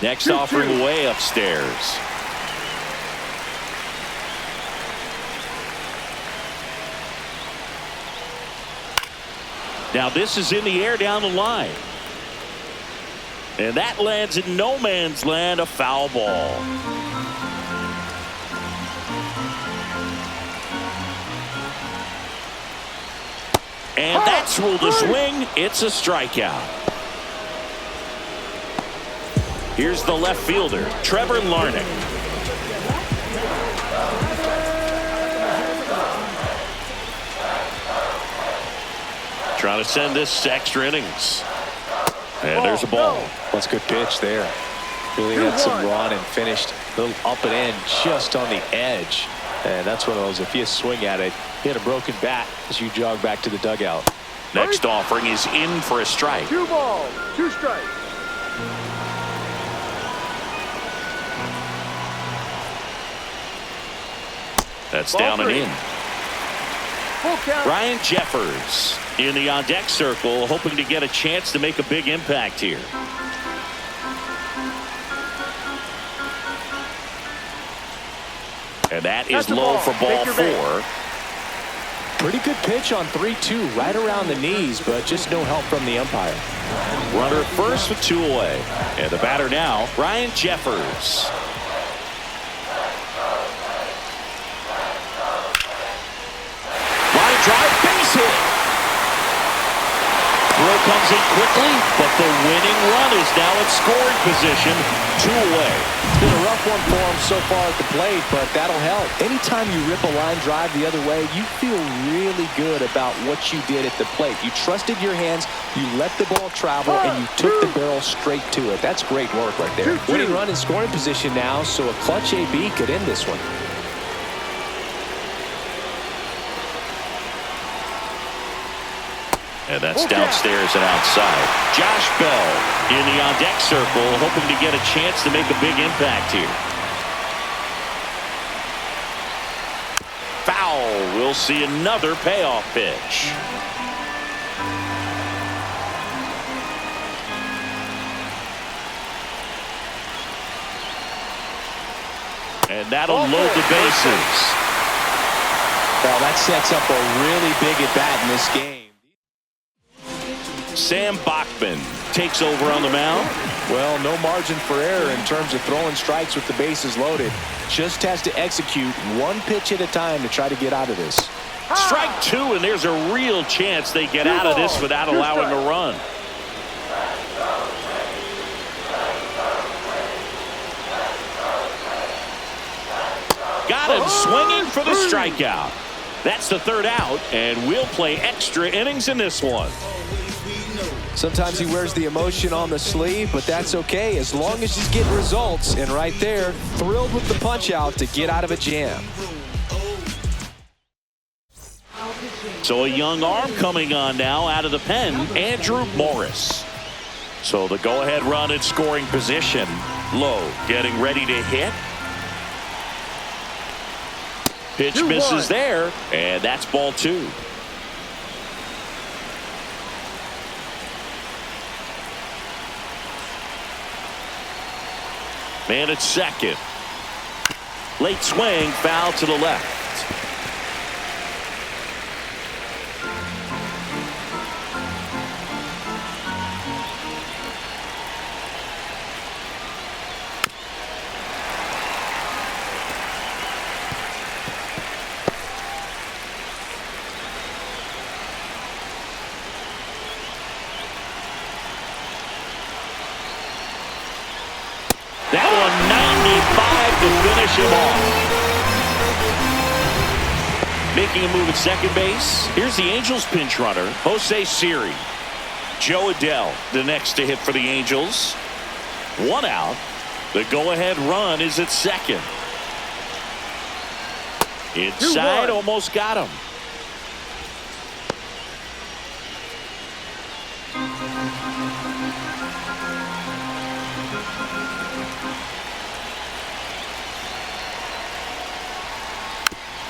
[SPEAKER 1] Next offering way upstairs. Now this is in the air down the line. And that lands in no man's land, a foul ball. And that's ruled a swing. It's a strikeout. Here's the left fielder, Trevor Larnach. Trying to send this to extra innings. And there's a ball.
[SPEAKER 2] That's a good pitch there. Really had some run and finished a little up and in just on the edge. And that's one of those, if you swing at it, hit a broken bat as you jog back to the dugout.
[SPEAKER 1] Next offering is in for a strike.
[SPEAKER 4] 2 balls, 2 strikes.
[SPEAKER 1] That's
[SPEAKER 4] Ball
[SPEAKER 1] down
[SPEAKER 4] 3.
[SPEAKER 1] and in.
[SPEAKER 4] Full count.
[SPEAKER 1] Ryan Jeffers in the on-deck circle, hoping to get a chance to make a big impact here. And that is
[SPEAKER 4] That's a
[SPEAKER 1] low
[SPEAKER 4] ball.
[SPEAKER 1] for ball
[SPEAKER 4] Take your
[SPEAKER 1] 4.
[SPEAKER 2] Pretty good pitch on 3-2, right around the knees, but just no help from the umpire.
[SPEAKER 1] Runner at first with 2 away. And the batter now, Ryan Jeffers. Line drive, base hit. Throw comes in quickly, but the winning run is now in scoring position, 2 away.
[SPEAKER 2] It's been a rough one for him so far at the plate, but that'll help. Anytime you rip a line drive the other way, you feel really good about what you did at the plate. You trusted your hands, you let the ball travel, and you took the barrel straight to it. That's great work right there. Winning run in scoring position now, so a clutch AB could end this one.
[SPEAKER 1] And that's downstairs and outside. Josh Bell in the on-deck circle, hoping to get a chance to make a big impact here. Foul. We'll see another payoff pitch. And that'll load the bases.
[SPEAKER 2] Well, that sets up a really big at-bat in this game.
[SPEAKER 1] Sam Bachman takes over on the mound.
[SPEAKER 2] Well, no margin for error in terms of throwing strikes with the bases loaded. Just has to execute one pitch at a time to try to get out of this.
[SPEAKER 1] Strike 2, and there's a real chance they get out of this without allowing a run. Got him swinging for the strikeout. That's the 3rd out, and we'll play extra innings in this one.
[SPEAKER 2] Sometimes he wears the emotion on the sleeve, but that's okay as long as he's getting results. And right there, thrilled with the punch out to get out of a jam.
[SPEAKER 1] So a young arm coming on now out of the pen, Andrew Morris. So the go-ahead run in scoring position. Lowe getting ready to hit. Pitch misses there, and that's ball 2. Man at second. Late swing, foul to the left. That one 95 to finish him off. Making a move at second base. Here's the Angels pinch runner, Jose Siri. Joe Adell, the next to hit for the Angels. 1 out. The go-ahead run is at second. Inside, almost got him.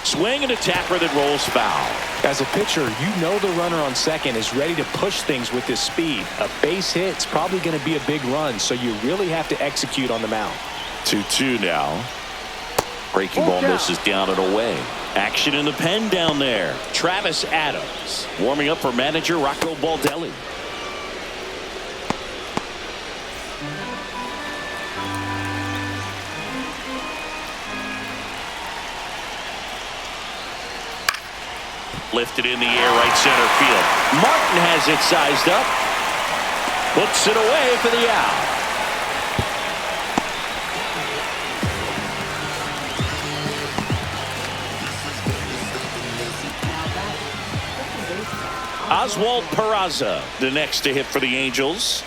[SPEAKER 1] Swing and a tapper that rolls foul.
[SPEAKER 2] As a pitcher, you know the runner on second is ready to push things with his speed. A base hit's probably going to be a big run, so you really have to execute on the mound.
[SPEAKER 1] 2-2 now. Breaking ball misses down and away. Action in the pen down there. Travis Adams warming up for manager Rocco Baldelli. Lifted in the air, right center field. Martin has it sized up. Puts it away for the out. Oswald Peraza, the next to hit for the Angels.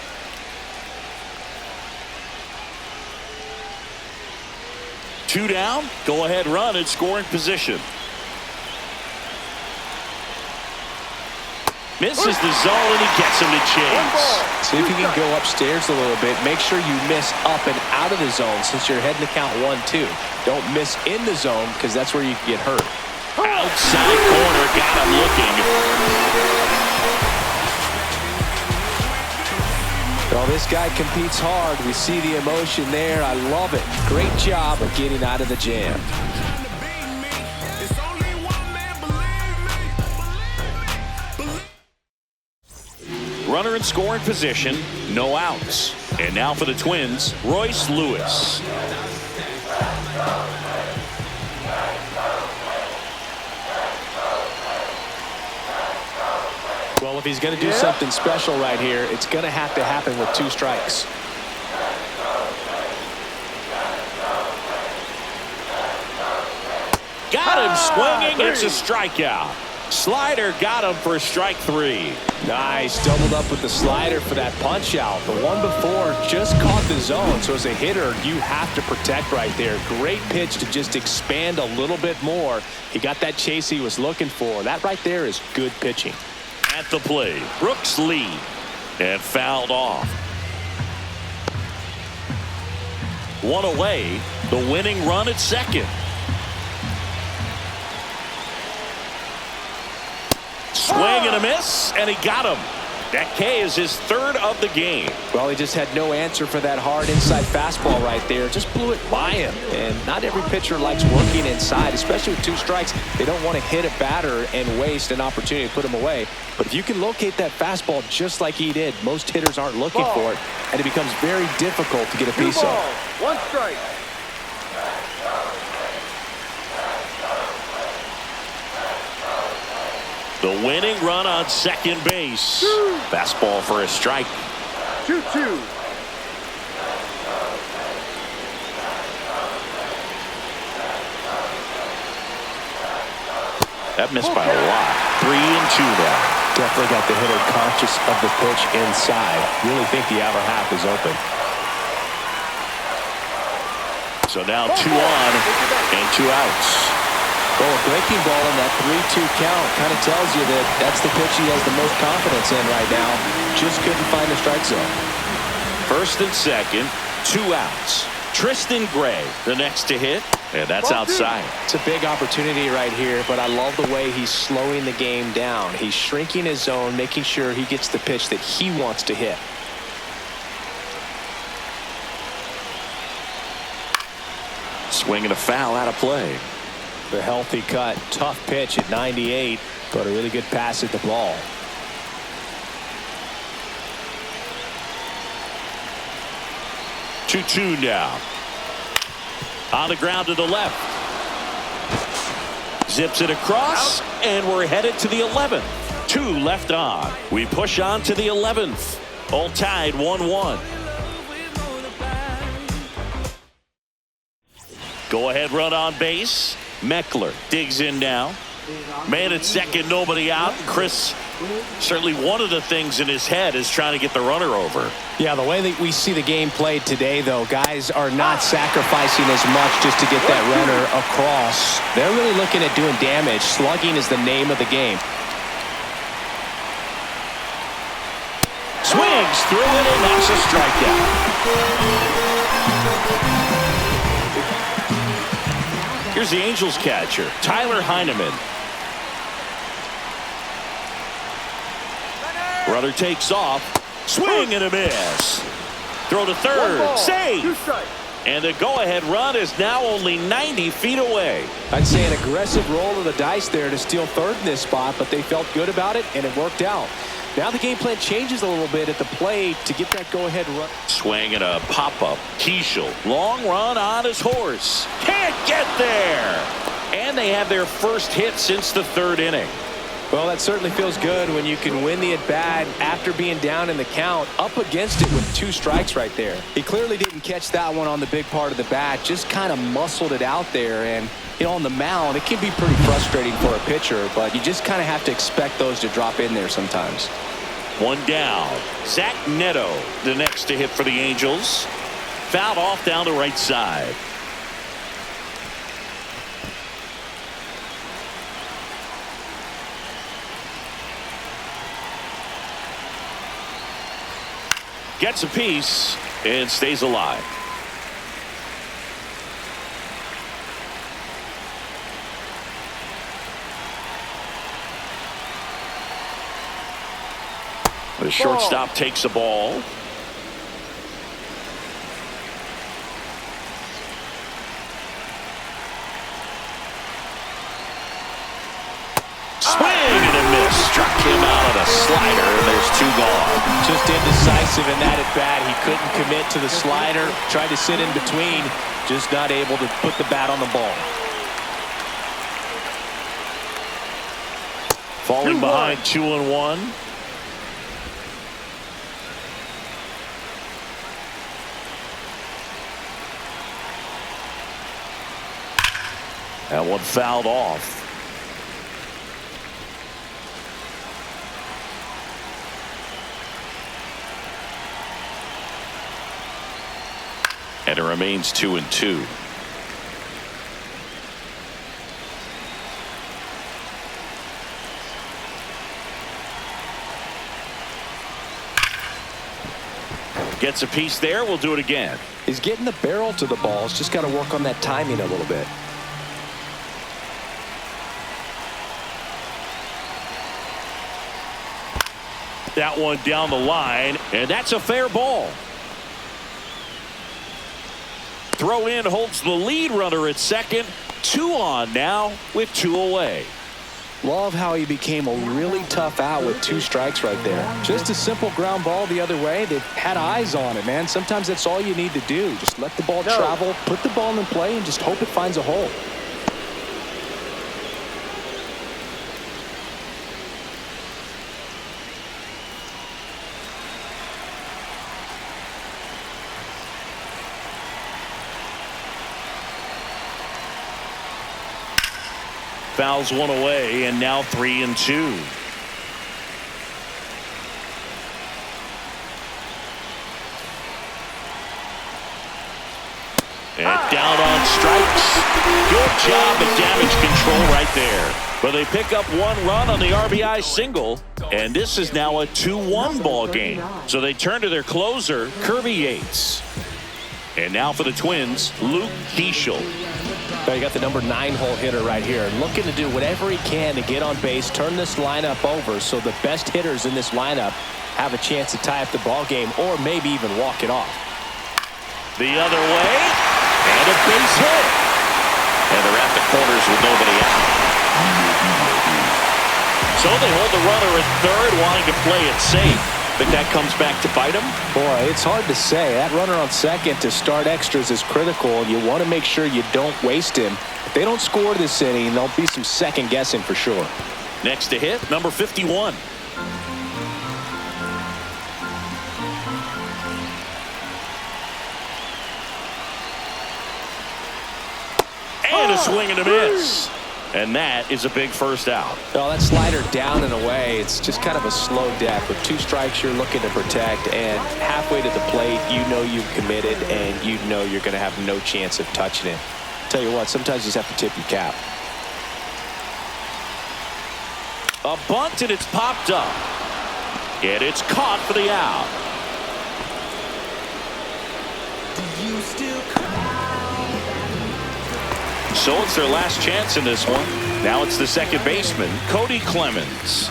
[SPEAKER 1] Two down, go ahead run in scoring position. Misses the zone and he gets him to chase.
[SPEAKER 2] See if you can go upstairs a little bit. Make sure you miss up and out of the zone since you're heading to count 1-2. Don't miss in the zone because that's where you can get hurt.
[SPEAKER 1] Outside corner, got him looking.
[SPEAKER 2] Well, this guy competes hard. We see the emotion there. I love it. Great job of getting out of the jam.
[SPEAKER 1] Runner in scoring position, no outs. And now for the Twins, Royce Lewis.
[SPEAKER 2] Well, if he's going to do something special right here, it's going to have to happen with 2 strikes.
[SPEAKER 1] Got him swinging. It's a strikeout. Slider got him for strike 3.
[SPEAKER 2] Nice. Doubled up with the slider for that punch out. The one before just caught the zone. So as a hitter, you have to protect right there. Great pitch to just expand a little bit more. He got that chase he was looking for. That right there is good pitching.
[SPEAKER 1] At the plate, Brooks Lee, and fouled off. One away, the winning run at second. Swing and a miss, and he got him. That K is his 3rd of the game.
[SPEAKER 2] Well, he just had no answer for that hard inside fastball right there. Just blew it by him. And not every pitcher likes working inside, especially with 2 strikes. They don't want to hit a batter and waste an opportunity to put him away. But if you can locate that fastball just like he did, most hitters aren't looking for it, and it becomes very difficult to get a piece of.
[SPEAKER 4] 1 strike.
[SPEAKER 1] The winning run on second base. Fastball for a strike.
[SPEAKER 4] 2-2.
[SPEAKER 1] That missed by a lot. 3-2 now.
[SPEAKER 2] Definitely got the hitter conscious of the pitch inside. Really think the outer half is open.
[SPEAKER 1] So now 2 on and 2 outs.
[SPEAKER 2] Well, a breaking ball in that 3-2 count kind of tells you that that's the pitch he has the most confidence in right now. Just couldn't find the strike zone.
[SPEAKER 1] First and second, 2 outs. Tristan Gray, the next to hit, and that's outside.
[SPEAKER 2] It's a big opportunity right here, but I love the way he's slowing the game down. He's shrinking his zone, making sure he gets the pitch that he wants to hit.
[SPEAKER 1] Swing and a foul out of play.
[SPEAKER 2] The healthy cut, tough pitch at 98, but a really good pass at the ball.
[SPEAKER 1] Two now. On the ground to the left. Zips it across, and we're headed to the 11th. 2 left on. We push on to the 11th. All tied 1-1. Go ahead run on base. Meckler digs in now. Man at second, nobody out. Chris, certainly one of the things in his head is trying to get the runner over.
[SPEAKER 2] Yeah, the way that we see the game played today, though, guys are not sacrificing as much just to get that runner across. They're really looking at doing damage. Slugging is the name of the game.
[SPEAKER 1] Swings through it, and that's a strikeout. Here's the Angels catcher, Tyler Heineman. Runner takes off. Swing and a miss. Throw to third. Save. And the go-ahead run is now only 90 feet away.
[SPEAKER 2] I'd say an aggressive roll of the dice there to steal third in this spot, but they felt good about it, and it worked out. Now the game plan changes a little bit at the plate to get that go-ahead run.
[SPEAKER 1] Swing and a pop-up. Keishel, long run on his horse. Can't get there. And they have their first hit since the 3rd inning.
[SPEAKER 2] Well, that certainly feels good when you can win the at-bat after being down in the count, up against it with 2 strikes right there. He clearly didn't catch that one on the big part of the bat, just kind of muscled it out there. And, you know, on the mound, it can be pretty frustrating for a pitcher, but you just kind of have to expect those to drop in there sometimes.
[SPEAKER 1] 1 down. Zach Neto, the next to hit for the Angels. Fouled off down the right side. Gets a piece and stays alive. The shortstop takes the ball. Swing and a miss. Struck him out on a slider, and there's 2 gone.
[SPEAKER 2] Just indecisive in that at-bat. He couldn't commit to the slider. Tried to sit in between. Just not able to put the bat on the ball.
[SPEAKER 1] Falling behind 2-1. That one fouled off. And it remains 2-2. Gets a piece there. We'll do it again.
[SPEAKER 2] He's getting the barrel to the ball. He's just got to work on that timing a little bit.
[SPEAKER 1] That one down the line, and that's a fair ball. Throw in holds the lead runner at second. 2 on now with 2 away.
[SPEAKER 2] Love how he became a really tough out with 2 strikes right there. Just a simple ground ball the other way. They had eyes on it, man. Sometimes that's all you need to do. Just let the ball travel, put the ball in play, and just hope it finds a hole.
[SPEAKER 1] Fouls 1 away, and now 3-2. And down on strikes. Good job at damage control right there. But they pick up 1 run on the RBI single, and this is now a 2-1 ball game. So they turn to their closer, Kirby Yates. And now for the Twins, Luke Keeschel.
[SPEAKER 2] You got the number 9 hole hitter right here, looking to do whatever he can to get on base, turn this lineup over so the best hitters in this lineup have a chance to tie up the ball game or maybe even walk it off.
[SPEAKER 1] The other way, and a base hit. And they're at the corners with nobody out. So they hold the runner at third, wanting to play it safe. Think that comes back to bite him?
[SPEAKER 2] Boy, it's hard to say. That runner on second to start extras is critical. You want to make sure you don't waste him. If they don't score this inning, there'll be some second guessing for sure.
[SPEAKER 1] Next to hit, number 51. And a swing and a miss. And that is a big first out.
[SPEAKER 2] Well, that slider down and away, it's just kind of a slow death. With 2 strikes you're looking to protect, and halfway to the plate, you know you've committed, and you know you're going to have no chance of touching it. Tell you what, sometimes you just have to tip your cap.
[SPEAKER 1] A bunt, and it's popped up. And it's caught for the out.
[SPEAKER 3] Do you still cry?
[SPEAKER 1] So it's their last chance in this one. Now it's the second baseman, Cody Clemens.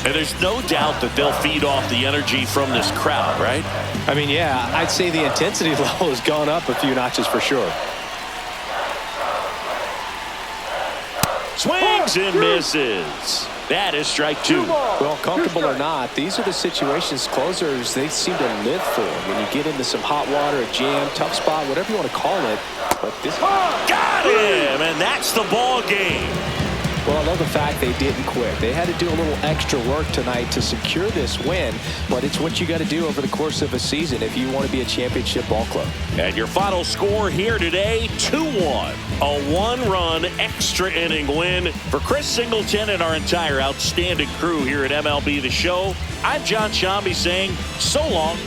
[SPEAKER 1] And there's no doubt that they'll feed off the energy from this crowd, right?
[SPEAKER 2] I mean, yeah, I'd say the intensity level has gone up a few notches for sure.
[SPEAKER 1] Swings and misses. That is strike 2.
[SPEAKER 2] Well, comfortable or not, these are the situations closers they seem to live for. When you get into some hot water, a jam, tough spot, whatever you want to call it. But this
[SPEAKER 1] got him, and that's the ball game.
[SPEAKER 2] Well, I love the fact they didn't quit. They had to do a little extra work tonight to secure this win, but it's what you got to do over the course of a season if you want to be a championship ball club.
[SPEAKER 1] And your final score here today, 2-1. A one-run extra inning win for Chris Singleton and our entire outstanding crew here at MLB The Show. I'm John Shambi saying so long